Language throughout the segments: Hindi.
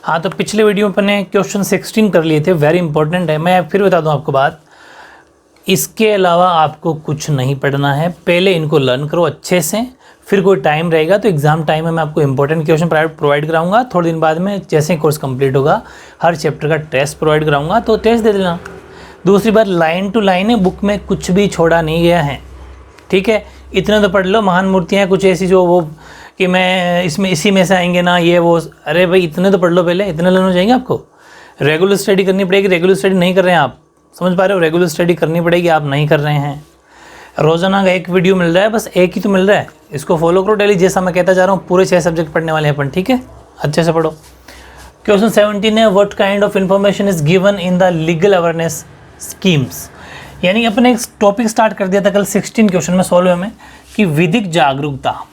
हाँ, तो पिछले वीडियो में अपने क्वेश्चन 16 कर लिए थे, वेरी इंपॉर्टेंट है। मैं फिर बता दूं आपको बात, इसके अलावा आपको कुछ नहीं पढ़ना है। पहले इनको लर्न करो अच्छे से, फिर कोई टाइम रहेगा तो एग्जाम टाइम में मैं आपको इंपॉर्टेंट क्वेश्चन प्रोवाइड कराऊंगा। थोड़े दिन बाद में जैसे ही कोर्स कंप्लीट होगा हर चैप्टर का टेस्ट प्रोवाइड कराऊंगा, तो टेस्ट दे देना। दूसरी बात, लाइन टू लाइन है, बुक में कुछ भी छोड़ा नहीं गया है, ठीक है। इतना तो पढ़ लो, महान मूर्तियाँ कुछ ऐसी जो वो कि मैं इसमें इसी में से आएंगे ना ये वो, अरे भाई इतने तो पढ़ लो पहले, इतने लर्न हो जाएंगे। आपको रेगुलर स्टडी करनी पड़ेगी। रेगुलर स्टडी नहीं कर रहे हैं आप, समझ पा रहे हो? रेगुलर स्टडी करनी पड़ेगी, आप नहीं कर रहे हैं। रोज़ाना का एक वीडियो मिल रहा है, बस एक ही तो मिल रहा है, इसको फॉलो करो डेली। जैसा मैं कहता जा रहा हूँ, पूरे 6 सब्जेक्ट पढ़ने वाले हैं अपन, ठीक है, अच्छे से पढ़ो। क्वेश्चन 17 है, what kind of information is given in the legal awareness schemes. यानी अपने एक टॉपिक स्टार्ट कर दिया था कल 16 क्वेश्चन में, 16 में, कि विधिक जागरूकता।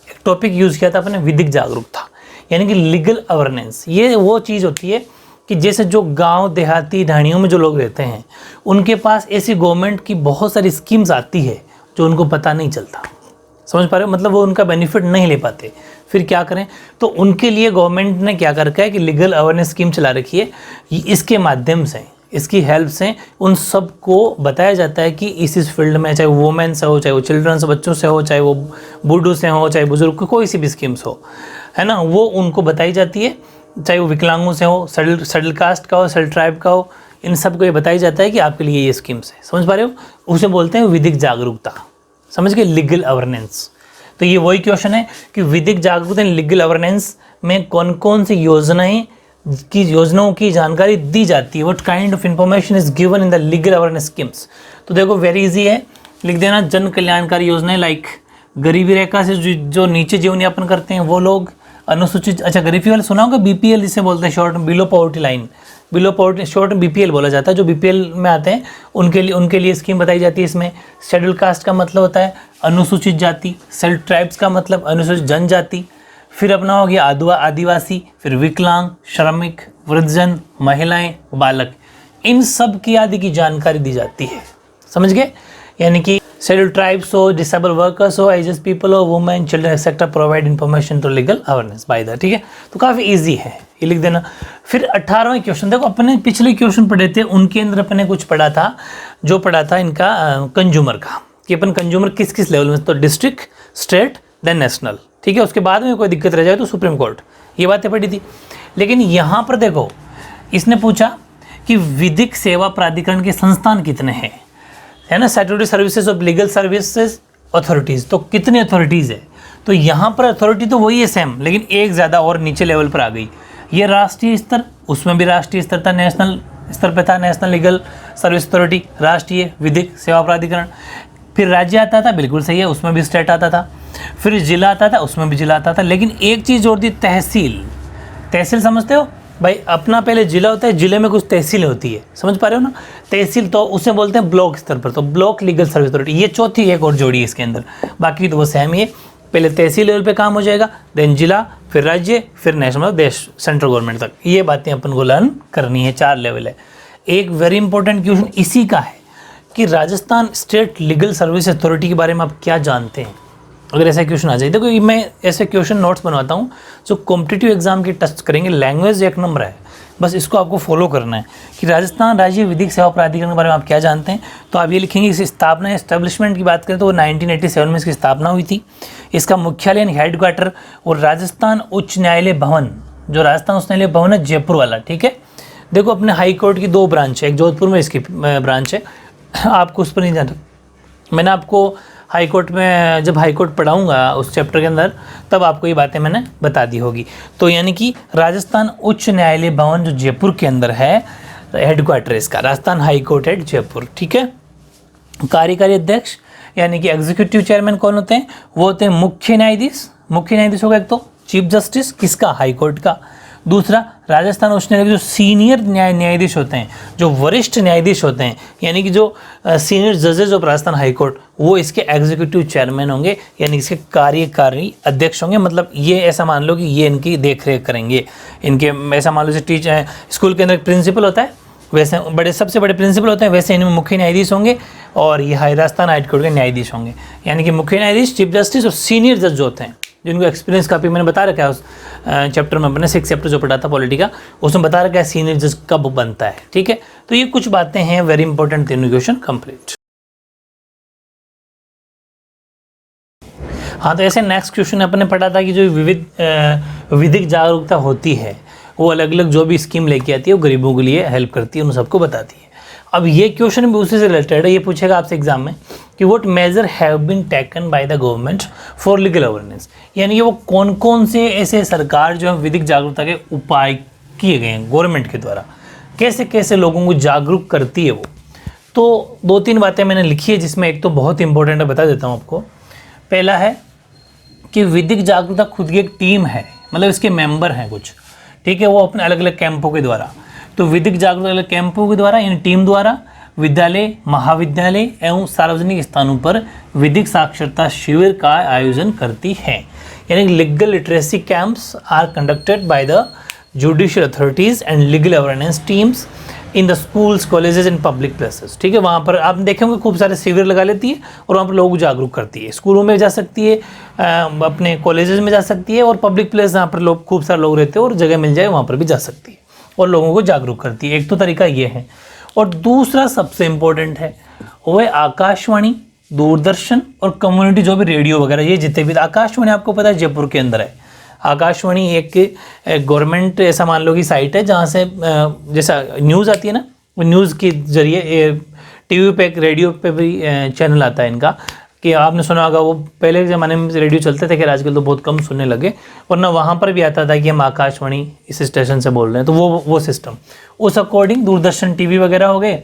एक टॉपिक यूज़ किया था अपने, विधिक जागरूकता, यानी कि लीगल अवेयरनेस। ये वो चीज़ होती है कि जैसे जो गांव देहाती ढाणियों में जो लोग रहते हैं, उनके पास ऐसी गवर्नमेंट की बहुत सारी स्कीम्स आती है जो उनको पता नहीं चलता, समझ पा रहे हो? मतलब वो उनका बेनिफिट नहीं ले पाते, फिर क्या करें? तो उनके लिए गवर्नमेंट ने क्या कर रखा है कि लीगल अवेयरनेस स्कीम चला रखी है। इसके माध्यम से, इसकी हेल्प से उन सबको बताया जाता है कि इस फील्ड में, चाहे वो वुमेन से हो, चाहे वो चिल्ड्रन से, बच्चों से हो, चाहे वो बूढ़ों से हो, चाहे बुजुर्ग, कोई सी भी स्कीम्स हो, है ना, वो उनको बताई जाती है। चाहे वो विकलांगों से हो, शेड्यूल कास्ट का हो, शेड्यूल ट्राइब का हो, इन सबको ये बताया जाता है कि आपके लिए ये स्कीम्स है, समझ पा रहे हो? उसे बोलते हैं विधिक जागरूकता, समझ गए? Legal awareness. तो ये वही क्वेश्चन है कि विधिक जागरूकता लीगल अवेयरनेस में कौन कौन सी योजनाओं की जानकारी दी जाती है। What kind of information is given in the legal awareness schemes. तो देखो वेरी इजी है, लिख देना जन कल्याणकारी योजनाएं, लाइक गरीबी रेखा से जो नीचे जीवन यापन करते हैं वो लोग, अनुसूचित, अच्छा गरीबी वाले सुना होगा, बीपीएल जिसे बोलते हैं short, below poverty line, below poverty short में बीपीएल बोला जाता है। जो बीपीएल में आते हैं उनके लिए स्कीम बताई जाती है इसमें। शेड्यूल कास्ट का मतलब होता है अनुसूचित जाति, शेड्यूल ट्राइब्स का मतलब अनुसूचित जनजाति, फिर अपना हो गया आदिवासी, फिर विकलांग, श्रमिक, वृद्धजन, महिलाएं, बालक, इन सब की आदि की जानकारी दी जाती है, समझ गए? यानी कि शेड्यूल ट्राइब्स हो, डिसेबल वर्कर्स हो, एजेड पीपल हो, women, children etcetera provide information to legal awareness by the, ठीक है। तो काफ़ी इजी है, ये लिख देना। फिर 18वां क्वेश्चन देखो, अपने पिछले क्वेश्चन पढ़े थे उनके अंदर अपने कुछ पढ़ा था, जो पढ़ा था इनका कंज्यूमर का, कि अपन कंज्यूमर किस किस लेवल में, तो डिस्ट्रिक्ट, स्टेट, देन नेशनल, ठीक है। उसके बाद में कोई दिक्कत रह जाए तो सुप्रीम कोर्ट, ये बातें पढ़ी थी। लेकिन यहाँ पर देखो, इसने पूछा कि विधिक सेवा प्राधिकरण के संस्थान कितने हैं, है ना, statutory services of legal services authorities, तो कितनी अथॉरिटीज़ है? तो यहाँ पर अथॉरिटी तो वही है सेम, लेकिन एक ज़्यादा और नीचे लेवल पर आ गई। ये राष्ट्रीय स्तर, उसमें भी राष्ट्रीय स्तर था, नेशनल स्तर पे था नेशनल लीगल सर्विस अथॉरिटी, राष्ट्रीय विधिक सेवा प्राधिकरण। फिर राज्य आता था, बिल्कुल सही है, उसमें भी स्टेट आता था। फिर जिला आता था, उसमें भी जिला आता था। लेकिन एक चीज़ जोड़ दी, तहसील। तहसील समझते हो भाई? अपना पहले जिला होता है, जिले में कुछ तहसीलें होती है, समझ पा रहे हो ना? तहसील तो उसे बोलते हैं ब्लॉक स्तर पर, तो ब्लॉक लीगल सर्विस अथॉरिटी, ये चौथी एक और जोड़ी है इसके अंदर, बाकी तो वो सेम ही है। पहले तहसील लेवल पे काम हो जाएगा, देन जिला, फिर राज्य, फिर नेशनल, देश, सेंट्रल गवर्नमेंट तक। ये बातें अपन को लर्न करनी है, 4 लेवल है। एक वेरी इंपॉर्टेंट क्वेश्चन इसी का है कि Rajasthan state legal service authority के बारे में आप क्या जानते हैं, अगर ऐसा क्वेश्चन आ जाए। देखो मैं ऐसे क्वेश्चन नोट्स बनवाता हूँ जो कॉम्पिटिटिव एग्जाम की टच करेंगे। लैंग्वेज एक नंबर है, बस इसको आपको फॉलो करना है कि राजस्थान राज्य विधिक सेवा प्राधिकरण के बारे में आप क्या जानते हैं। तो आप ये लिखेंगे, इस स्थापना एस्टेब्लिशमेंट की बात करें तो 1987 में इसकी स्थापना हुई थी। इसका मुख्यालय हेडक्वार्टर और राजस्थान उच्च न्यायालय भवन, जो राजस्थान उच्च न्यायालय भवन है जयपुर वाला, ठीक है। देखो अपने हाई कोर्ट की 2 ब्रांच है, एक जोधपुर में इसकी ब्रांच है, आपको उस पर नहीं जाना। मैंने आपको हाई कोर्ट में जब हाई कोर्ट पढ़ाऊँगा उस चैप्टर के अंदर, तब आपको ये बातें मैंने बता दी होगी। तो यानी कि राजस्थान उच्च न्यायालय भवन जो जयपुर के अंदर है, हेडक्वार्टर इसका Rajasthan high court at Jaipur, ठीक है। कार्यकारी अध्यक्ष यानी कि एग्जीक्यूटिव चेयरमैन कौन होते हैं? वो होते हैं मुख्य न्यायाधीश। मुख्य न्यायाधीश होगा एक तो चीफ जस्टिस किसका? हाई कोर्ट का। दूसरा राजस्थान उच्च न्यायालय के जो सीनियर न्यायाधीश होते हैं, जो वरिष्ठ न्यायाधीश होते हैं, यानी कि जो सीनियर जजेस ऑफ राजस्थान हाई कोर्ट, वो इसके एग्जीक्यूटिव चेयरमैन होंगे, यानी इसके कार्यकारी अध्यक्ष होंगे। मतलब ये ऐसा मान लो कि ये इनकी देख रेख करेंगे, इनके ऐसा मान लो जैसे टीचर स्कूल के अंदर प्रिंसिपल होता है, वैसे बड़े सबसे बड़े प्रिंसिपल होते हैं, वैसे इनमें मुख्य न्यायाधीश होंगे और ये राजस्थान हाई कोर्ट के न्यायाधीश होंगे। यानी कि मुख्य न्यायाधीश, चीफ जस्टिस और सीनियर जज जो होते हैं जिनको एक्सपीरियंस काफ़ी मैंने बता रखा है उस चैप्टर में, अपने 6 चैप्टर जो पढ़ा था पॉलिटी का, उसमें बता रखा है सीनियर जज कब बनता है। ठीक है, तो ये कुछ बातें हैं वेरी इंपॉर्टेंट। तीनों क्वेश्चन कंप्लीट। हाँ, तो ऐसे नेक्स्ट क्वेश्चन अपने पढ़ा था कि जो विधिक जागरूकता होती है वो अलग अलग जो भी स्कीम लेके आती है वो गरीबों के लिए हेल्प करती है, उन सबको बताती है। अब ये क्वेश्चन भी उसी से रिलेटेड है, ये पूछेगा आपसे एग्जाम में कि what measure have been taken by the government for legal awareness, यानी कि वो कौन कौन से ऐसे सरकार जो है विधिक जागरूकता के उपाय किए गए हैं गवर्नमेंट के द्वारा, कैसे कैसे लोगों को जागरूक करती है वो। तो 2-3 बातें मैंने लिखी है, जिसमें एक तो बहुत इंपॉर्टेंट है, बता देता हूँ आपको। पहला है कि विधिक जागरूकता खुद की एक टीम है, मतलब इसके मेंबर हैं कुछ, ठीक है, वो अपने अलग अलग कैंपों के द्वारा, तो विधिक जागरूकता अलग कैंपों के द्वारा यानी टीम द्वारा विद्यालय, महाविद्यालय एवं सार्वजनिक स्थानों पर विधिक साक्षरता शिविर का आयोजन करती है। यानी legal literacy camps are conducted by the judicial authorities and legal awareness teams in the schools, colleges and public places. ठीक है, वहाँ पर आप देखेंगे खूब सारे शिविर लगा लेती है और वहाँ पर लोगों को जागरूक करती है। स्कूलों में जा सकती है, अपने कॉलेजेस में जा सकती है, और पब्लिक प्लेस जहाँ पर लोग खूब सारे लोग रहते हैं और जगह मिल जाए वहाँ पर भी जा सकती है और लोगों को जागरूक करती है। एक तो तरीका ये है, और दूसरा सबसे इम्पोर्टेंट है वो है आकाशवाणी, दूरदर्शन और कम्युनिटी जो भी रेडियो वगैरह, ये जितने भी, आकाशवाणी आपको पता है जयपुर के अंदर है। आकाशवाणी एक गवर्नमेंट ऐसा मान लो कि साइट है जहाँ से जैसा न्यूज़ आती है ना, वो न्यूज़ के जरिए टीवी पे, एक रेडियो पे भी चैनल आता है इनका, कि आपने सुना होगा वो पहले के ज़माने में रेडियो चलते थे, कि आजकल तो बहुत कम सुनने लगे, वरना वहाँ पर भी आता था कि हम आकाशवाणी इस स्टेशन से बोल रहे हैं, तो वो सिस्टम, उस अकॉर्डिंग दूरदर्शन टीवी वगैरह हो गए,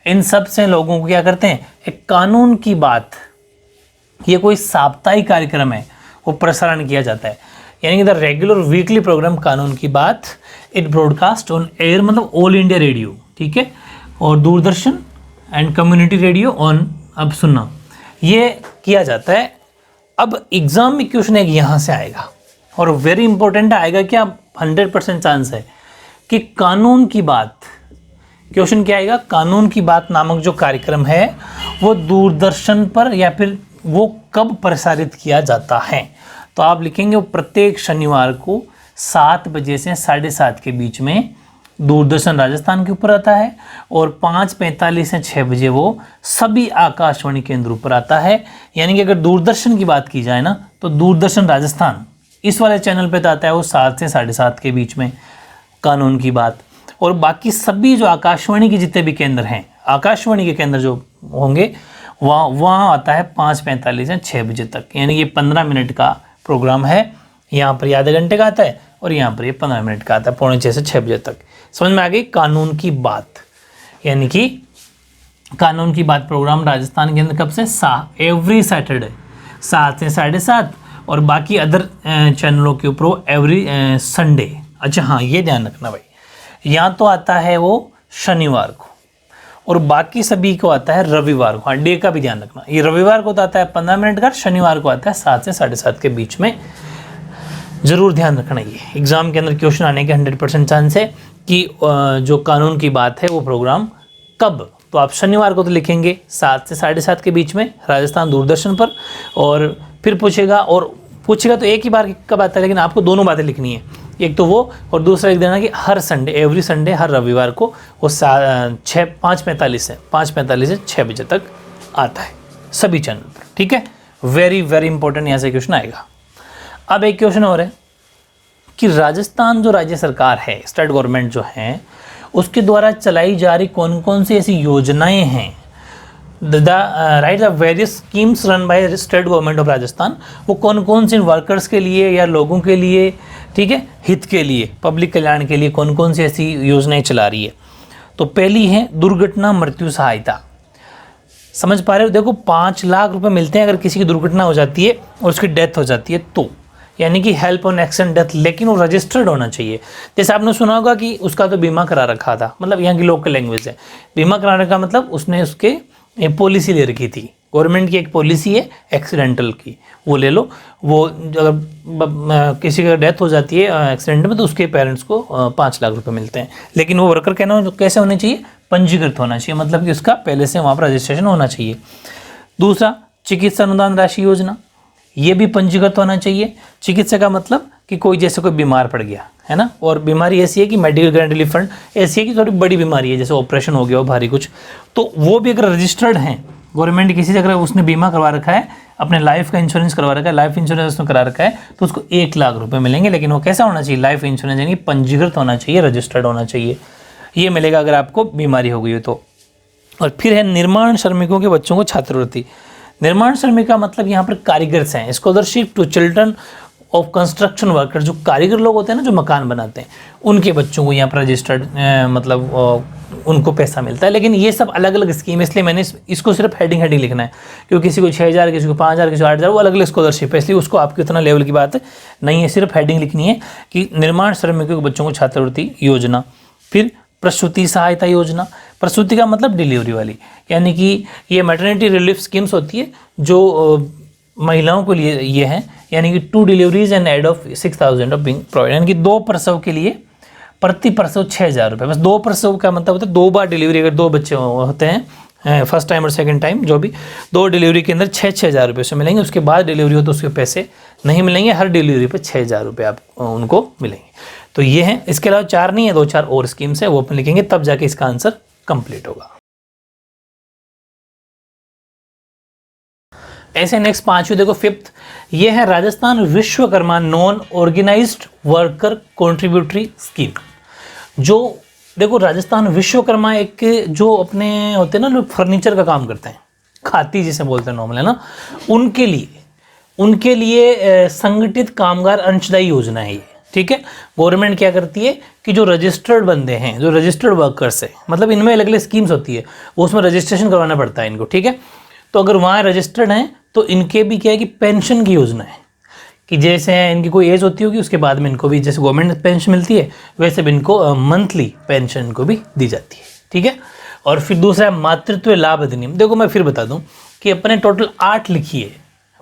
इन सब से लोगों को क्या करते हैं, एक कानून की बात, ये कोई साप्ताहिक कार्यक्रम है, वो प्रसारण किया जाता है, यानी कि द रेगुलर वीकली प्रोग्राम कानून की बात, इट ब्रॉडकास्ट ऑन एयर, मतलब ऑल इंडिया रेडियो, ठीक है, और Doordarshan and community radio on, अब सुनना, ये किया जाता है। अब एग्जाम में क्वेश्चन एक यहाँ से आएगा और वेरी इंपॉर्टेंट आएगा, क्या 100% चांस है कि कानून की बात, क्वेश्चन क्या आएगा, कानून की बात नामक जो कार्यक्रम है वो दूरदर्शन पर या फिर वो कब प्रसारित किया जाता है। तो आप लिखेंगे वो प्रत्येक शनिवार को 7 बजे से 7:30 के बीच में दूरदर्शन राजस्थान के ऊपर आता है, और 5:45 से 6 बजे वो सभी आकाशवाणी केंद्रों पर आता है। यानी कि अगर दूरदर्शन की बात की जाए ना, तो दूरदर्शन राजस्थान इस वाले चैनल पे तो आता है वो 7 से 7:30 के बीच में कानून की बात, और बाकी सभी जो आकाशवाणी के जितने भी केंद्र हैं, आकाशवाणी के केंद्र जो होंगे वहाँ आता है 5:45 से 6 बजे तक। यानी कि 15 मिनट का प्रोग्राम है, यहाँ पर आधे घंटे का आता है और यहाँ पर ये 15 मिनट का आता है, 5:45 से 6 बजे तक। समझ में आ गई कानून की बात, यानी कि कानून की बात प्रोग्राम राजस्थान के अंदर कब से, एवरी सैटरडे 7 से 7:30, और बाकी अदर चैनलों के ऊपर एवरी संडे। अच्छा हाँ, ये ध्यान रखना भाई, यहाँ तो आता है वो शनिवार को और बाकी सभी को आता है रविवार को। हाँ, डे का भी ध्यान रखना, ये रविवार को तो आता है 15 मिनट का, शनिवार को आता है 7 से 7:30 के बीच में। ज़रूर ध्यान रखना, ये एग्ज़ाम के अंदर क्वेश्चन आने के 100% चांस है कि जो कानून की बात है वो प्रोग्राम कब, तो आप शनिवार को तो लिखेंगे 7 से 7:30 के बीच में राजस्थान दूरदर्शन पर, और फिर पूछेगा तो एक ही बार कब आता है, लेकिन आपको दोनों बातें लिखनी है, एक तो वो और दूसरा एक देना कि हर संडे, एवरी संडे, हर रविवार को वो 5:45 से 6 बजे तक आता है सभी चैनल पर। ठीक है, वेरी वेरी इंपॉर्टेंट यहाँ से क्वेश्चन आएगा। अब एक क्वेश्चन और है कि राजस्थान जो राज्य सरकार है, स्टेट गवर्नमेंट जो है, उसके द्वारा चलाई जा रही कौन कौन सी ऐसी योजनाएं हैं, the various schemes run by state government of Rajasthan, वो कौन कौन से वर्कर्स के लिए या लोगों के लिए, ठीक है, हित के लिए, पब्लिक कल्याण के लिए कौन कौन सी ऐसी योजनाएं चला रही है। तो पहली है दुर्घटना मृत्यु सहायता। समझ पा रहे हो, देखो 5 लाख रुपए मिलते हैं अगर किसी की दुर्घटना हो जाती है और उसकी डेथ हो जाती है तो, यानी कि हेल्प ऑन एक्सीडेंट डेथ, लेकिन वो रजिस्टर्ड होना चाहिए। जैसे आपने सुना होगा कि उसका तो बीमा करा रखा था, मतलब यहाँ की लोकल लैंग्वेज है, बीमा कराने का मतलब उसने उसके पॉलिसी ले रखी थी, गवर्नमेंट की एक पॉलिसी है एक्सीडेंटल की, वो ले लो। वो अगर किसी का डेथ हो जाती है एक्सीडेंट में तो उसके पेरेंट्स को 5 लाख रुपए मिलते हैं, लेकिन वो वर्कर कैसे होने चाहिए, पंजीकृत होना चाहिए, मतलब कि उसका पहले से वहाँ पर रजिस्ट्रेशन होना चाहिए। दूसरा चिकित्सा अनुदान राशि योजना, ये भी पंजीकृत होना चाहिए। चिकित्सा का मतलब कि कोई जैसे कोई बीमार पड़ गया है ना, और बीमारी ऐसी है कि मेडिकल गारंटी रिलीफ फंड ऐसी है कि थोड़ी बड़ी बीमारी है, जैसे ऑपरेशन हो गया हो भारी कुछ, तो वो भी अगर रजिस्टर्ड हैं गवर्नमेंट किसी से, अगर उसने बीमा करवा रखा है, अपने लाइफ का इंश्योरेंस करवा रखा है, लाइफ इंश्योरेंस उसने करा रखा है, तो उसको 1 लाख रुपए मिलेंगे। लेकिन वो कैसा होना चाहिए, लाइफ इंश्योरेंस यानी पंजीकृत होना चाहिए, रजिस्टर्ड होना चाहिए। ये मिलेगा अगर आपको बीमारी हो गई हो तो। और फिर है निर्माण श्रमिकों के बच्चों को छात्रवृत्ति। निर्माण श्रमिक का मतलब यहाँ पर कारीगर हैं, scholarship to children of construction worker, जो कारीगर लोग होते हैं ना, जो मकान बनाते हैं, उनके बच्चों को यहाँ पर रजिस्टर्ड मतलब उनको पैसा मिलता है। लेकिन ये सब अलग अलग स्कीम है, इसलिए मैंने इसको सिर्फ हेडिंग लिखना है, क्योंकि किसी को 6,000, किसी को 5,000, किसी को 8,000, वो अलग अलग स्कॉलरशिप है, इसलिए उसको आपकी उतना लेवल की बात नहीं है, सिर्फ हेडिंग लिखनी है कि निर्माण श्रमिकों के बच्चों को छात्रवृत्ति योजना। फिर प्रसूति सहायता योजना, प्रसूति का मतलब डिलीवरी वाली, यानी कि ये मैटरनिटी रिलीफ स्कीम्स होती है जो महिलाओं के लिए ये है, यानी कि 2 deliveries and aid of 6,000 of being provide, यानी कि 2 प्रसव के लिए प्रति प्रसव 6,000 रुपये। बस 2 प्रसव का मतलब होता है 2 बार डिलीवरी, अगर 2 बच्चे होते हैं फर्स्ट टाइम और सेकंड टाइम, जो भी 2 डिलीवरी के अंदर 6,000 रुपये से मिलेंगे। उसके बाद डिलीवरी हो तो उसके पैसे नहीं मिलेंगे, हर डिलीवरी पे 6,000 रुपये आप उनको मिलेंगे। तो ये है, इसके अलावा 4 नहीं है, 2-4 और स्कीम्स है, वो अपन लिखेंगे तब जाके इसका आंसर कंप्लीट होगा। ऐसे नेक्स्ट 5वीं देखो 5th, ये है Rajasthan Vishwakarma non organized worker contributory scheme. जो देखो राजस्थान विश्वकर्मा एक जो अपने होते हैं ना, लोग फर्नीचर का काम करते हैं, खाती जिसे बोलते हैं नॉर्मल, है ना, उनके लिए संगठित कामगार अंशदायी योजना है ये। ठीक है, गवर्नमेंट क्या करती है कि जो रजिस्टर्ड बंदे हैं, जो रजिस्टर्ड वर्कर्स है, मतलब इनमें अलग अलग स्कीम्स होती है, वो उसमें रजिस्ट्रेशन करवाना पड़ता है इनको। ठीक है, तो अगर वहाँ रजिस्टर्ड हैं तो इनके भी क्या है कि पेंशन की योजना है, कि जैसे इनकी कोई एज होती होगी उसके बाद में इनको भी जैसे गवर्नमेंट पेंशन मिलती है, वैसे भी इनको मंथली पेंशन इनको भी दी जाती है। ठीक है, और फिर दूसरा मातृत्व लाभ अधिनियम। देखो मैं फिर बता दूं कि अपने टोटल 8 लिखी है,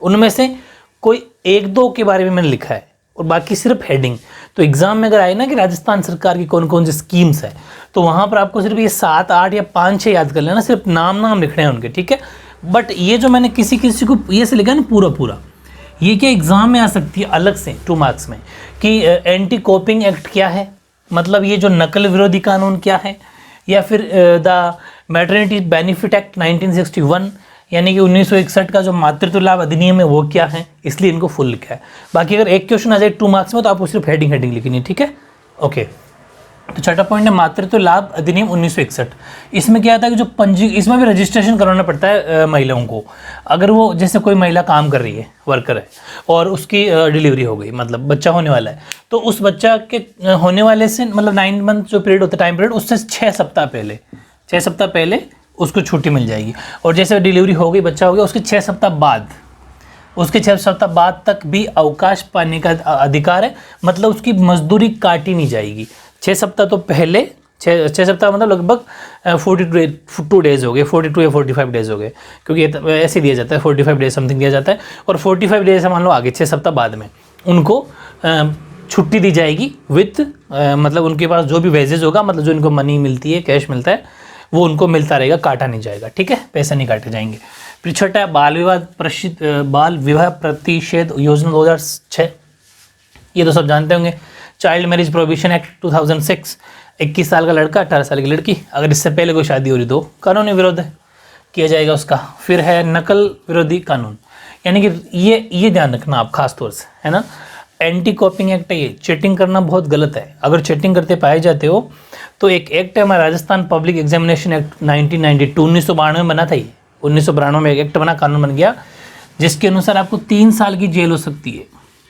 उनमें से कोई 1-2 के बारे में मैंने लिखा है और बाकी सिर्फ हेडिंग। तो एग्जाम में अगर आए ना कि राजस्थान सरकार की कौन कौन सी स्कीम्स है, तो वहाँ पर आपको सिर्फ ये 7, 8 या 5-6 याद कर लेना, सिर्फ नाम लिखने हैं उनके। ठीक है, बट ये जो मैंने किसी को ये से लिखा ना पूरा, ये क्या एग्जाम में आ सकती है अलग से 2 मार्क्स में, कि एंटी कॉपिंग एक्ट क्या है, मतलब ये जो नकल विरोधी कानून क्या है, या फिर द मैटरनिटी बेनिफिट एक्ट 1961, यानी कि 1961 का जो मातृत्व लाभ अधिनियम है वो क्या है, इसलिए इनको फुल लिखा है। बाकी अगर एक क्वेश्चन आ जाए 2 मार्क्स में तो आपको सिर्फ हेडिंग लिखनी है। ठीक है, ओके। तो छठा पॉइंट है मातृत्व लाभ अधिनियम 1961। इसमें क्या आता है कि जो इसमें भी रजिस्ट्रेशन करवाना पड़ता है महिलाओं को। अगर वो जैसे कोई महिला काम कर रही है, वर्कर है, और उसकी डिलीवरी हो गई, मतलब बच्चा होने वाला है, तो उस बच्चा के होने वाले से मतलब 9 मंथ जो पीरियड होता है, टाइम पीरियड, उससे 6 सप्ताह पहले उसको छुट्टी मिल जाएगी। और जैसे डिलीवरी हो गई, बच्चा हो गया, उसके 6 सप्ताह बाद तक भी अवकाश पाने का अधिकार है, मतलब उसकी मजदूरी काटी नहीं जाएगी। 6 सप्ताह तो पहले, 6 सप्ताह मतलब लगभग 42 डेज हो गए, 42 या 45 डेज हो गए, क्योंकि ऐसे दिया जाता है 45 डेज समथिंग दिया जाता है। और 45 डेज मान लो आगे 6 सप्ताह बाद में उनको छुट्टी दी जाएगी विथ मतलब उनके पास जो भी वेजेज होगा, मतलब जो इनको मनी मिलती है, कैश मिलता है, वो उनको मिलता रहेगा, काटा नहीं जाएगा। ठीक है, पैसे नहीं काटे जाएंगे। फिर छठा बाल विवाह प्रतिषेध योजना 2006, ये तो सब जानते होंगे। चाइल्ड मैरिज प्रोहिबिशन एक्ट 2006, 21 साल का लड़का 18 साल की लड़की, अगर इससे पहले कोई शादी हो रही तो कानूनी विरोध किया जाएगा उसका। फिर है नकल विरोधी कानून, यानी कि ये ध्यान रखना आप खास तौर से, है ना। एंटी कॉपिंग एक्ट है, ये चीटिंग करना बहुत गलत है। अगर चीटिंग करते पाए जाते हो तो एक एक्ट है हमारा राजस्थान पब्लिक एग्जामिनेशन एक्ट 1992, 1992 में बना था। ये 1992 में एक एक्ट बना, कानून बन गया, जिसके अनुसार आपको 3 साल की जेल हो सकती है,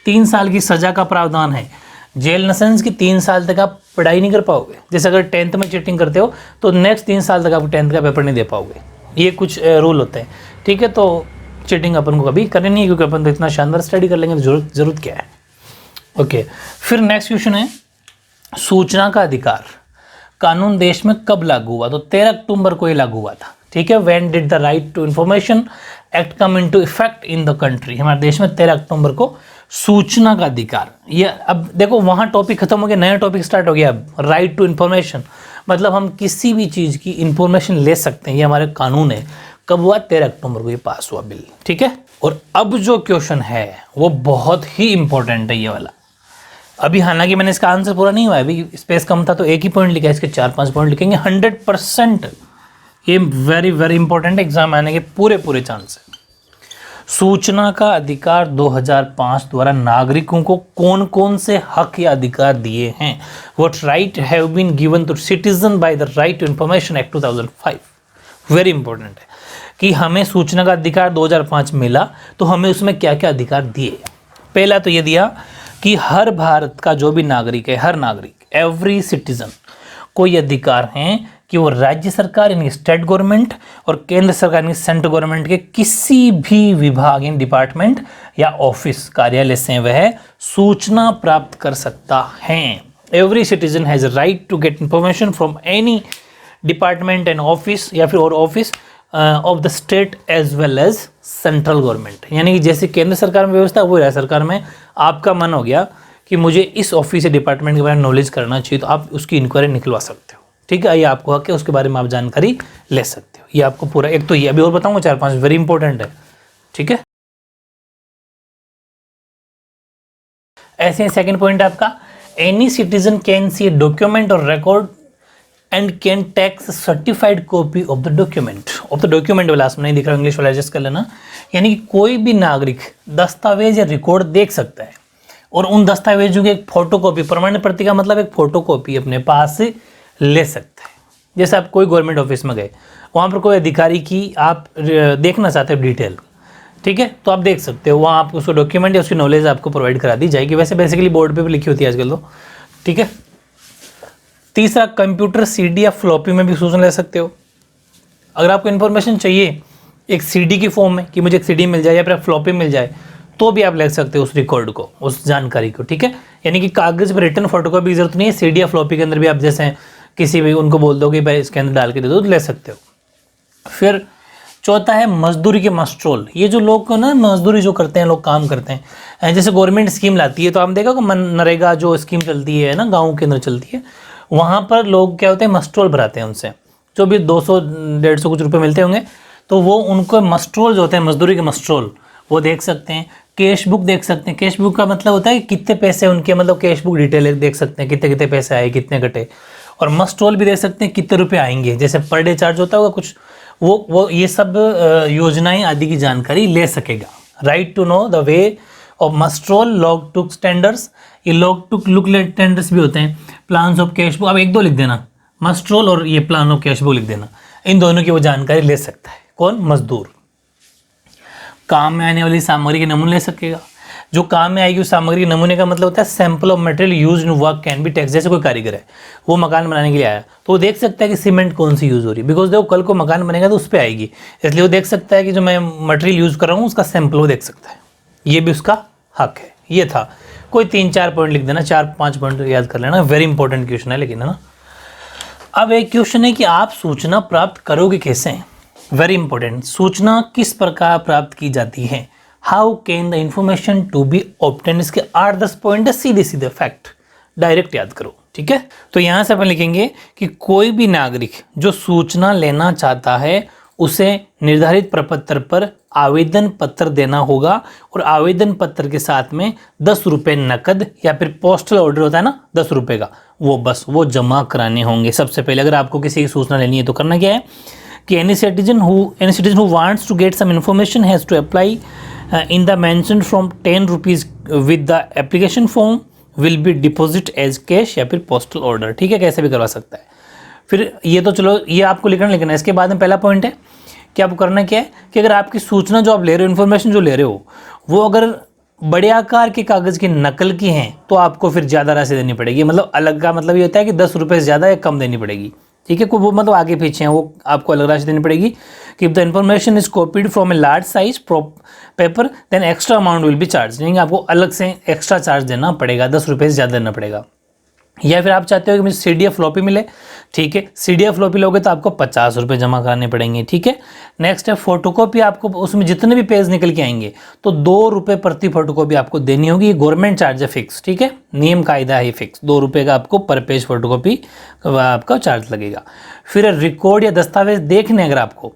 3 साल की सजा का प्रावधान है। जेल इन सेंस कि 3 साल तक आप पढ़ाई नहीं कर पाओगे। जैसे अगर 10th में चीटिंग करते हो तो नेक्स्ट 3 साल तक आप 10th का पेपर नहीं दे पाओगे। ये कुछ रूल होते हैं। ठीक है, तो चीटिंग अपन को कभी करनी नहीं है, क्योंकि अपन तो इतना शानदार स्टडी कर लेंगे तो जरूरत क्या है। ओके, फिर नेक्स्ट क्वेश्चन है सूचना का अधिकार कानून देश में कब लागू हुआ? तो 13 अक्टूबर को ये लागू हुआ था। ठीक है, when did the right to information act come into effect in the country? हमारे देश में 13 अक्टूबर को सूचना का अधिकार। ये अब देखो वहाँ टॉपिक खत्म हो गया, नया टॉपिक स्टार्ट हो गया। अब राइट टू इन्फॉर्मेशन मतलब हम किसी भी चीज़ की इंफॉर्मेशन ले सकते हैं, ये हमारे कानून है। कब हुआ? 13 अक्टूबर को ये पास हुआ बिल। ठीक है, और अब जो क्वेश्चन है वो बहुत ही इंपॉर्टेंट है ये वाला। अभी हालांकि मैंने इसका आंसर पूरा नहीं हुआ है, अभी स्पेस कम था तो एक ही पॉइंट लिखा है, इसके 4-5 पॉइंट लिखेंगे 100%। ये वेरी वेरी इंपॉर्टेंट एग्जाम आने के पूरे चांस है। सूचना का अधिकार 2005 द्वारा नागरिकों को कौन कौन से हक या अधिकार दिए हैं? What right have been given to citizen by the right to information act 2005। Very important है कि हमें सूचना का अधिकार 2005 मिला तो हमें उसमें क्या क्या अधिकार दिए। पहला तो ये दिया कि हर भारत का जो भी नागरिक है, हर नागरिक, एवरी सिटीजन को ये अधिकार हैं कि वो राज्य सरकार यानी स्टेट गवर्नमेंट और केंद्र सरकार यानी सेंट्रल गवर्नमेंट के किसी भी विभाग यानी डिपार्टमेंट या ऑफिस कार्यालय से वह सूचना प्राप्त कर सकता है। Every citizen has a right to get information from any department and office या फिर और office of the state as well as central government. यानी कि जैसे केंद्र सरकार में व्यवस्था वो राज्य सरकार में, आपका मन हो गया कि मुझे इस ऑफिस या डिपार्टमेंट के बारे में नॉलेज करना चाहिए तो आप उसकी इंक्वायरी निकलवा सकते हो। ठीक है, ये आपको हक है, उसके बारे में आप जानकारी ले सकते हो। ये आपको पूरा, एक तो ये अभी और बताऊंगा 4-5 वेरी इंपॉर्टेंट है। ठीक है, ऐसे ही सेकंड पॉइंट आपका, any citizen can see a document और record and can takes certified copy of the document वाला नहीं दिख रहा, इंग्लिश वाला एडजस्ट कर लेना। यानी कि कोई भी नागरिक दस्तावेज या रिकॉर्ड देख सकता है और उन दस्तावेजों की एक फोटोकॉपी, प्रमाण प्रति का मतलब एक फोटोकॉपी अपने पास से ले सकता है। जैसे आप कोई गवर्नमेंट ऑफिस में गए, वहाँ पर कोई अधिकारी की आप देखना चाहते हो डिटेल, ठीक है, तो आप देख सकते हो, वहाँ आप उसको डॉक्यूमेंट या उसकी नॉलेज आपको प्रोवाइड करा दी जाएगी। वैसे बेसिकली बोर्ड पे भी लिखी होती है आजकल तो। ठीक है, तीसरा, कंप्यूटर सीडी या फ्लॉपी में भी सूचना ले सकते हो। अगर आपको इन्फॉर्मेशन चाहिए एक सीडी की फॉर्म में कि मुझे एक सीडी मिल जाए या फिर फ्लॉपी मिल जाए तो भी आप ले सकते हो उस रिकॉर्ड को, उस जानकारी को। ठीक है, यानी कि कागज पर रिटर्न फोटोकॉपी की जरूरत नहीं है, सीडी या फ्लॉपी के अंदर भी आप जैसे किसी भी उनको बोल दो कि भाई इसके अंदर डाल के दे दो तो ले सकते हो। फिर चौथा है मजदूरी के मस्ट्रोल। ये जो लोग को ना मजदूरी जो करते हैं, लोग काम करते हैं, जैसे गवर्नमेंट स्कीम लाती है तो आप देखो मनरेगा जो स्कीम चलती है ना, गाँव के अंदर चलती है, वहाँ पर लोग क्या होते हैं मस्ट्रोल भराते हैं, उनसे जो भी 200-150 कुछ रुपये मिलते होंगे तो वो उनको मस्ट्रोल जो होते हैं, मजदूरी के मस्ट्रोल, वो देख सकते हैं। कैश बुक देख सकते हैं। कैश बुक का मतलब होता है कि कितने पैसे उनके, मतलब कैश बुक डिटेल देख सकते हैं, कितने कितने पैसे आए, कितने घटे। और मस्ट्रोल भी देख सकते हैं कितने रुपए आएंगे, जैसे पर डे चार्ज होता होगा कुछ, वो ये सब योजनाएं आदि की जानकारी ले सकेगा। Right to know the way of muster roll, log took standards, ये लॉग टुक लुक टेंडर्स भी होते हैं, प्लान्स ऑफ कैश बुक, अब 1-2 लिख देना, मस्ट्रोल और ये प्लान ऑफ कैश बुक लिख देना, इन दोनों की वो जानकारी ले सकता है। कौन? मजदूर। काम में आने वाली सामग्री के नमूने ले सकेगा। जो काम में आएगी उस सामग्री के नमूने का मतलब होता है sample of material use in work can be takes. जैसे कोई कारीगर है, वो मकान बनाने के लिए आया तो वो देख सकता है कि सीमेंट कौन सी यूज़ हो रही है, बिकॉज देखो कल को मकान बनेगा तो उस पर आएगी, इसलिए वो देख सकता है कि जो मैं मटेरियल यूज़ कर रहा हूँ उसका सैंपल वो देख सकता है। ये भी उसका हक है। ये था, कोई 3-4 पॉइंट लिख देना, 4-5 पॉइंट याद कर लेना, वेरी इंपॉर्टेंट क्वेश्चन है लेकिन, है ना। अब एक क्वेश्चन है कि आप सूचना प्राप्त करोगे कैसे? वेरी इंपॉर्टेंट, सूचना किस प्रकार प्राप्त की जाती है? How can the information to be obtain? इसके 8-10 पॉइंट है, सीधे सीधे फैक्ट, डायरेक्ट याद करो। ठीक है, तो यहां से अपन लिखेंगे कि कोई भी नागरिक जो सूचना लेना चाहता है उसे निर्धारित प्रपत्र पर आवेदन पत्र देना होगा और आवेदन पत्र के साथ में 10 रुपये नकद या फिर पोस्टल ऑर्डर होता है ना 10 रुपये का, वो जमा कराने होंगे। सबसे पहले अगर आपको किसी की सूचना लेनी है तो करना क्या है कि any citizen who wants to get some information has to apply in the mentioned from 10 rupees with the application form will be deposit as cash या फिर postal order। ठीक है, कैसे भी करवा सकता है। फिर ये तो चलो ये आपको लिखना है। इसके बाद में पहला पॉइंट है कि आपको करना क्या है कि अगर आपकी सूचना जो आप ले रहे हो, इन्फॉर्मेशन जो ले रहे हो, वो अगर बड़े आकार के कागज़ की नकल की हैं तो आपको फिर ज़्यादा राशि देनी पड़ेगी। मतलब अलग का मतलब ये होता है कि 10 रुपये से ज़्यादा या कम देनी पड़ेगी। ठीक है, कोई वो मतलब आगे पीछे हैं वो आपको अलग राशि देनी पड़ेगी। कि the information is copied from a large size paper then extra amount will be charge. यानी आपको अलग से एक्स्ट्रा चार्ज देना पड़ेगा, 10 रुपये से ज़्यादा देना पड़ेगा। या फिर आप चाहते हो कि मुझे सीडी या फ्लॉपी मिले, ठीक है, सीडी या फ्लॉपी लोगे तो आपको 50 रुपये जमा कराने पड़ेंगे। ठीक है, नेक्स्ट है फोटोकॉपी। आपको उसमें जितने भी पेज निकल के आएंगे तो 2 रुपये प्रति फोटोकॉपी आपको देनी होगी। गवर्नमेंट चार्ज है फिक्स, ठीक है, नियम कायदा है फिक्स, 2 रुपये का आपको पर पेज फोटोकॉपी आपका चार्ज लगेगा। फिर रिकॉर्ड या दस्तावेज देखने अगर आपको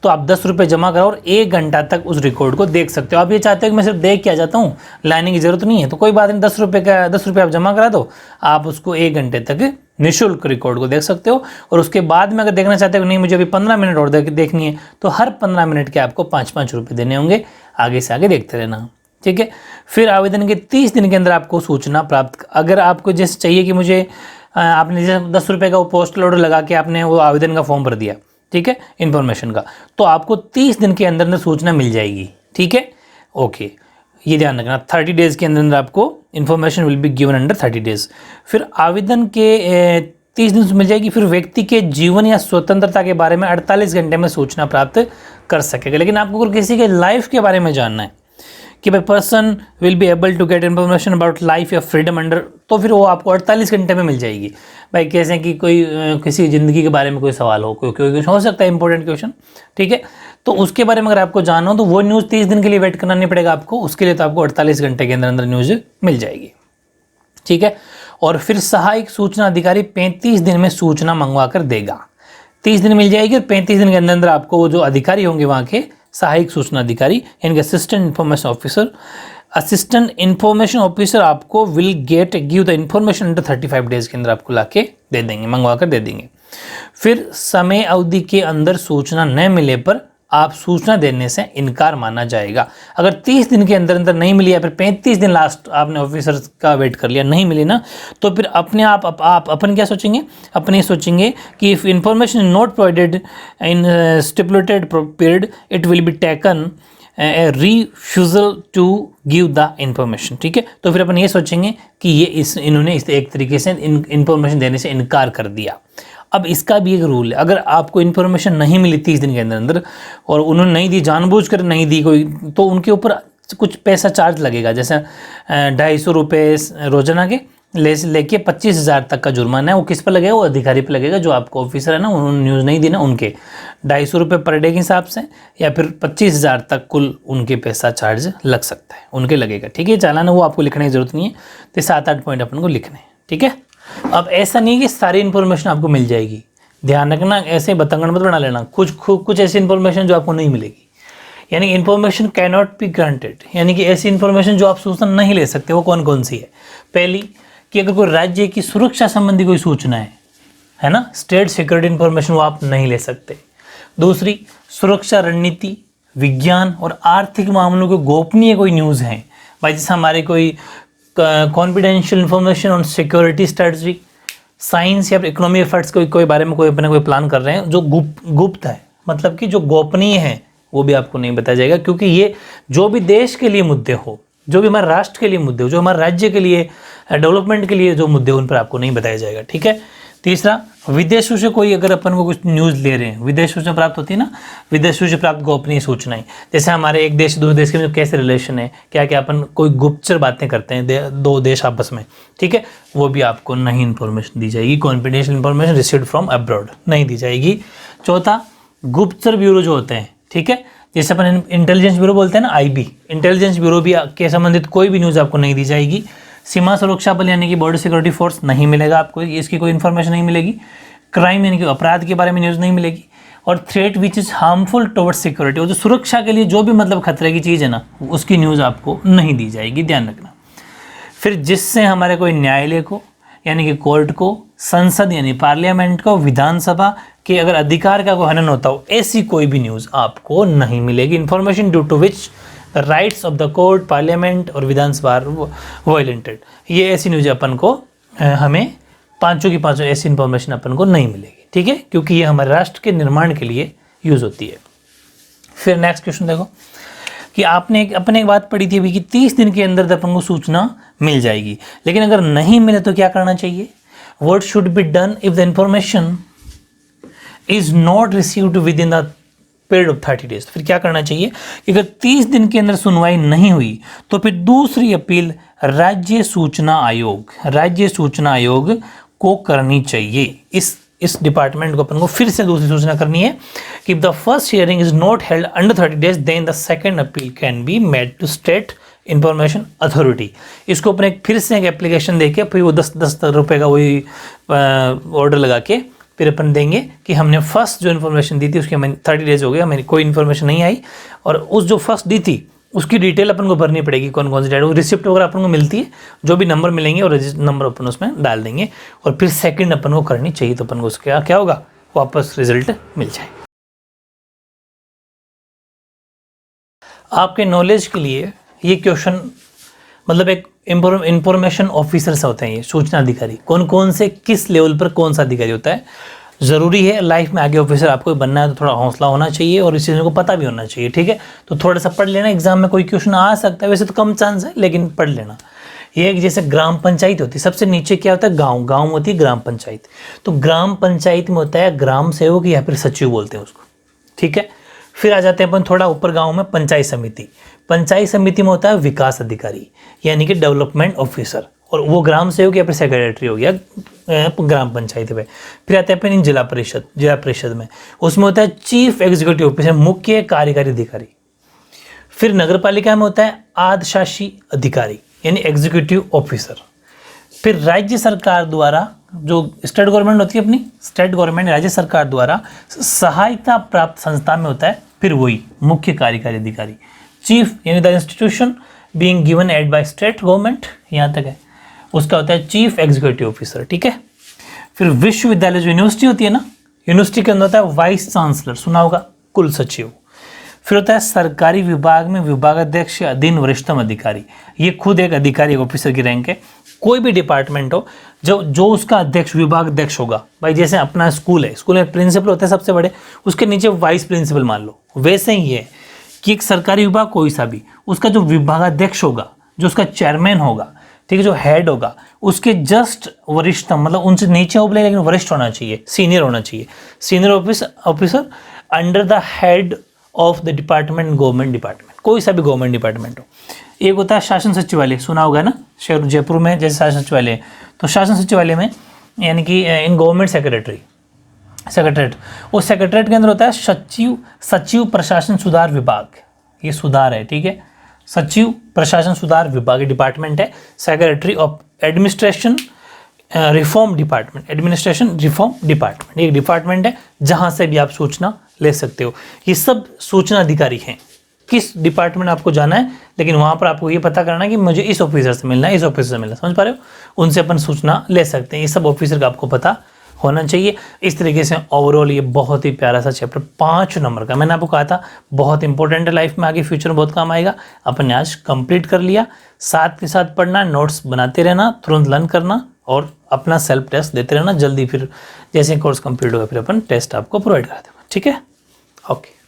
तो आप 10 रुपये जमा कराओ और 1 घंटा तक उस रिकॉर्ड को देख सकते हो। आप ये चाहते हो कि मैं सिर्फ देख के आ जाता हूँ, लाने की ज़रूरत नहीं है, तो कोई बात नहीं, 10 रुपये आप जमा करा दो, आप उसको 1 घंटे तक निःशुल्क रिकॉर्ड को देख सकते हो। और उसके बाद में अगर देखना चाहते हो नहीं मुझे अभी 15 मिनट और देखनी है, तो हर 15 मिनट के आपको 5-5 रुपये देने होंगे, आगे से आगे देखते रहना, ठीक है। फिर आवेदन के 30 दिन के अंदर आपको सूचना प्राप्त, अगर आपको जैसे चाहिए कि मुझे आपने जैसे 10 रुपये का वो पोस्टल ऑर्डर लगा के आपने वो आवेदन का फॉर्म भर दिया, ठीक है, इन्फॉर्मेशन का, तो आपको 30 दिन के अंदर सूचना मिल जाएगी, ठीक है, ओके, ये ध्यान रखना। 30 डेज़ के अंदर आपको information will be given under 30 days. फिर आवेदन के 30 दिन से मिल जाएगी। फिर व्यक्ति के जीवन या स्वतंत्रता के बारे में 48 घंटे में सूचना प्राप्त कर सकेगा। लेकिन आपको अगर किसी के लाइफ के बारे में जानना है कि भाई person will be able to get information about life या फ्रीडम अंडर, तो फिर वो आपको 48 घंटे में मिल जाएगी। भाई कैसे कि कोई किसी ज़िंदगी के बारे में कोई सवाल हो, कोई क्वेश्चन हो सकता है, इंपॉर्टेंट क्वेश्चन, ठीक है, तो उसके बारे में अगर आपको जानना हो तो वो न्यूज़ 30 दिन के लिए वेट करना नहीं पड़ेगा आपको, उसके लिए तो आपको 48 घंटे के अंदर अंदर न्यूज़ मिल जाएगी, ठीक है। और फिर सहायक सूचना अधिकारी 35 दिन में सूचना मंगवा कर देगा। 30 दिन मिल जाएगी और 35 दिन के अंदर अंदर आपको वो जो अधिकारी होंगे वहाँ के सहायक सूचना अधिकारी यानी कि असिस्टेंट इन्फॉर्मेशन ऑफिसर आपको will give the information under 35 days के अंदर आपको लाके दे देंगे, मंगवा कर दे देंगे। फिर समय अवधि के अंदर सूचना न मिले पर आप सूचना देने से इनकार माना जाएगा। अगर 30 दिन के अंदर अंदर नहीं मिली या फिर 35 दिन लास्ट आपने ऑफिसर का वेट कर लिया, नहीं मिली ना, तो फिर अपने आप अपन क्या सोचेंगे, अपने सोचेंगे कि if information is not provided in stipulated period it will be taken refusal to give the information, ठीक है। तो फिर अपन ये सोचेंगे कि इन्होंने इस एक तरीके से इंफॉर्मेशन देने से इनकार कर दिया। अब इसका भी एक रूल है, अगर आपको इन्फॉर्मेशन नहीं मिली 30 दिन के अंदर अंदर और उन्होंने नहीं दी, जानबूझकर नहीं दी कोई, तो उनके ऊपर कुछ पैसा चार्ज लगेगा, जैसे 250 रुपये रोजाना के लेके 25,000 तक का जुर्माना है। वो किस पर लगेगा, वो अधिकारी पर लगेगा, जो आपको ऑफिसर है ना, उन्होंने न्यूज़ नहीं दी ना, उनके 250 रुपये पर डे के हिसाब से, या फिर 25,000 तक कुल उनके पैसा चार्ज लग सकता है, उनके लगेगा, ठीक है। चालान है वो आपको लिखने की जरूरत नहीं है, तो 7-8 पॉइंट अपन को लिखने हैं, ठीक है। अब ऐसा नहीं कि सारी इन्फॉर्मेशन आपको मिल जाएगी, ध्यान रखना, ऐसे बतंगड़ मत बना लेना, कुछ ऐसी इन्फॉर्मेशन जो आपको नहीं मिलेगी, यानी information can not be granted, यानी कि ऐसी इन्फॉर्मेशन जो आप सूचना नहीं ले सकते, वो कौन कौन सी है। पहली कि अगर कोई राज्य की सुरक्षा संबंधी कोई सूचना है ना, स्टेट सिक्योरिटी इन्फॉर्मेशन, वो आप नहीं ले सकते। दूसरी, सुरक्षा रणनीति, विज्ञान और आर्थिक मामलों के गोपनीय कोई न्यूज़ हैं, भाई जैसे हमारे कोई confidential information on security strategy, science या इकोनॉमी एफर्ट्स कोई बारे में अपने कोई प्लान कर रहे हैं जो गुप्त है, मतलब कि जो गोपनीय है, वो भी आपको नहीं बताया जाएगा, क्योंकि ये जो भी देश के लिए मुद्दे हो, जो भी हमारे राष्ट्र के लिए मुद्दे हो, जो हमारे राज्य के लिए डेवलपमेंट के लिए जो मुद्दे हो, उन पर आपको नहीं बताया जाएगा, ठीक है। तीसरा, विदेशों से कोई अगर अपन को कुछ न्यूज़ ले रहे हैं, विदेशों से प्राप्त होती है ना, विदेशों से प्राप्त गोपनीय सूचनाएं, जैसे हमारे एक देश दूसरे देश के में कैसे रिलेशन है, क्या क्या अपन कोई गुप्तचर बातें करते हैं दो देश आपस में, ठीक है, वो भी आपको नहीं इन्फॉर्मेशन दी जाएगी। Confidential information received from abroad नहीं दी जाएगी। चौथा, गुप्तचर ब्यूरो जो होते हैं, ठीक है, जैसे अपन इंटेलिजेंस ब्यूरो बोलते हैं ना, IB, इंटेलिजेंस ब्यूरो भी के संबंधित कोई भी न्यूज़ आपको नहीं दी जाएगी। सीमा सुरक्षा बल यानी कि बॉर्डर सिक्योरिटी फोर्स नहीं मिलेगा आपको, इसकी कोई इन्फॉर्मेशन नहीं मिलेगी। क्राइम यानी कि अपराध के बारे में न्यूज़ नहीं मिलेगी। और threat which is harmful towards security, और जो सुरक्षा के लिए जो भी मतलब खतरे की चीज़ है ना, उसकी न्यूज़ आपको नहीं दी जाएगी, ध्यान रखना। फिर जिससे हमारे कोई न्यायालय को यानी कि कोर्ट को, संसद यानी पार्लियामेंट को, विधानसभा के अगर अधिकार का कोई हनन होता हो, ऐसी कोई भी न्यूज़ आपको नहीं मिलेगी। Information due to which the rights of the court, parliament और विधानसभा वायलेंटेड, ये ऐसी न्यूज़ अपन को हमें पांचों की पांचों ऐसी इन्फॉर्मेशन अपन को नहीं मिलेगी, ठीक है, क्योंकि ये हमारे राष्ट्र के निर्माण के लिए यूज़ होती है। फिर नेक्स्ट क्वेश्चन देखो कि अपने एक बात पढ़ी थी अभी कि 30 दिन के अंदर अपन को सूचना मिल जाएगी, लेकिन अगर नहीं मिले तो क्या करना चाहिए। What should be done if the information is not received within the period of 30 days? फिर क्या करना चाहिए कि अगर 30 दिन के अंदर सुनवाई नहीं हुई तो फिर दूसरी अपील राज्य सूचना आयोग को करनी चाहिए। इस डिपार्टमेंट को अपन को फिर से दूसरी सूचना करनी है कि the first hearing is not held under 30 days then the second appeal can be made to state information authority. इसको अपने फिर से एक एप्लीकेशन देके फिर वो 10 रुपये का वही ऑर्डर लगा के फिर अपन देंगे कि हमने फर्स्ट जो इन्फॉर्मेशन दी थी उसकी हमें 30 डेज हो गए, हमें कोई इन्फॉर्मेशन नहीं आई, और उस जो फर्स्ट दी थी उसकी डिटेल अपन को भरनी पड़ेगी, कौन कौन सी डेट, रिसिप्ट वगैरह अपन को मिलती है, जो भी नंबर मिलेंगे और नंबर अपन उसमें डाल देंगे, और फिर सेकंड अपन को करनी चाहिए, तो अपन को उसका क्या होगा, वापस रिजल्ट मिल जाए। आपके नॉलेज के लिए ये क्वेश्चन मतलब एक इंफॉर्मेशन ऑफिसर से होते हैं, ये सूचना अधिकारी, कौन कौन से किस लेवल पर कौन सा अधिकारी होता है। ज़रूरी है लाइफ में आगे ऑफिसर आपको बनना है तो थोड़ा हौसला होना चाहिए और इस चीज़ को पता भी होना चाहिए, ठीक है। तो थोड़ा सा पढ़ लेना, एग्जाम में कोई क्वेश्चन आ सकता है, वैसे तो कम चांस है लेकिन पढ़ लेना। ये एक जैसे ग्राम पंचायत होती है, सबसे नीचे क्या होता है, गाँव, गाँव होती है ग्राम पंचायत। तो ग्राम पंचायत में होता है ग्राम सेवक या फिर सचिव बोलते हैं उसको, ठीक है। फिर आ जाते हैं अपन थोड़ा ऊपर गांव में पंचायत समिति। पंचायत समिति में होता है विकास अधिकारी यानी कि डेवलपमेंट ऑफिसर, और वो ग्राम सेवक या फिर सेक्रेटरी हो गया ग्राम पंचायत में। फिर आते हैं अपन जिला परिषद में, उसमें होता है चीफ एग्जीक्यूटिव ऑफिसर, मुख्य कार्यकारी अधिकारी। फिर नगर पालिका में होता है आधशासी अधिकारी यानी एग्जीक्यूटिव ऑफिसर। फिर राज्य सरकार द्वारा, जो स्टेट गवर्नमेंट होती है अपनी, स्टेट गवर्नमेंट राज्य सरकार द्वारा सहायता प्राप्त संस्था में होता है फिर वही मुख्य कार्यकारी अधिकारी, चीफ यानी the institution being given aid by state government, यहाँ तक है, उसका होता है चीफ एग्जीक्यूटिव ऑफिसर, ठीक है। फिर विश्वविद्यालय जो यूनिवर्सिटी होती है ना, यूनिवर्सिटी के अंदर होता है वाइस चांसलर, सुना होगा, कुल सचिव। फिर होता है सरकारी विभाग में विभागाध्यक्ष या अधीन वरिष्ठतम अधिकारी, ये खुद एक अधिकारी ऑफिसर की रैंक है। कोई भी डिपार्टमेंट हो, जो उसका अध्यक्ष विभाग अध्यक्ष होगा, भाई जैसे अपना स्कूल है, स्कूल में प्रिंसिपल होते हैं सबसे बड़े, उसके नीचे वाइस प्रिंसिपल मान लो, वैसे ही है कि एक सरकारी विभाग कोई सा भी, उसका जो विभागाध्यक्ष होगा, जो उसका चेयरमैन होगा, ठीक है, जो हेड होगा, उसके जस्ट वरिष्ठतम मतलब उनसे नीचे हो लेकिन वरिष्ठ होना चाहिए, सीनियर होना चाहिए, senior officer under the head of the department, government department, कोई सा भी गवर्नमेंट डिपार्टमेंट हो। एक होता है शासन सचिवालय, सुना होगा ना, शहर जयपुर में जैसे शासन सचिवालय, तो शासन सचिवालय में यानी कि इन गवर्नमेंट सेक्रेटरेट, उस सेक्रेटरेट के अंदर होता है सचिव प्रशासन सुधार विभाग, ये सुधार है, ठीक है, सचिव प्रशासन सुधार विभाग डिपार्टमेंट है। Secretary of administration reform department, एक डिपार्टमेंट है जहां से भी आप सूचना ले सकते हो। ये सब सूचना अधिकारी हैं, किस डिपार्टमेंट आपको जाना है, लेकिन वहां पर आपको ये पता करना है कि मुझे इस ऑफिसर से मिलना है, इस ऑफिसर से मिलना है, समझ पा रहे हो, उनसे अपन सूचना ले सकते हैं। ये सब ऑफिसर का आपको पता होना चाहिए। इस तरीके से ओवरऑल ये बहुत ही प्यारा सा चैप्टर 5 नंबर का, मैंने आपको कहा था बहुत इंपॉर्टेंट है, लाइफ में आगे फ्यूचर में बहुत काम आएगा, अपन ने आज कंप्लीट कर लिया। साथ के साथ पढ़ना, नोट्स बनाते रहना, तुरंत लर्न करना और अपना सेल्फ टेस्ट देते रहना। जल्दी फिर जैसे कोर्स कंप्लीट होगा फिर अपन टेस्ट आपको प्रोवाइड करा देंगे, ठीक है, ओके।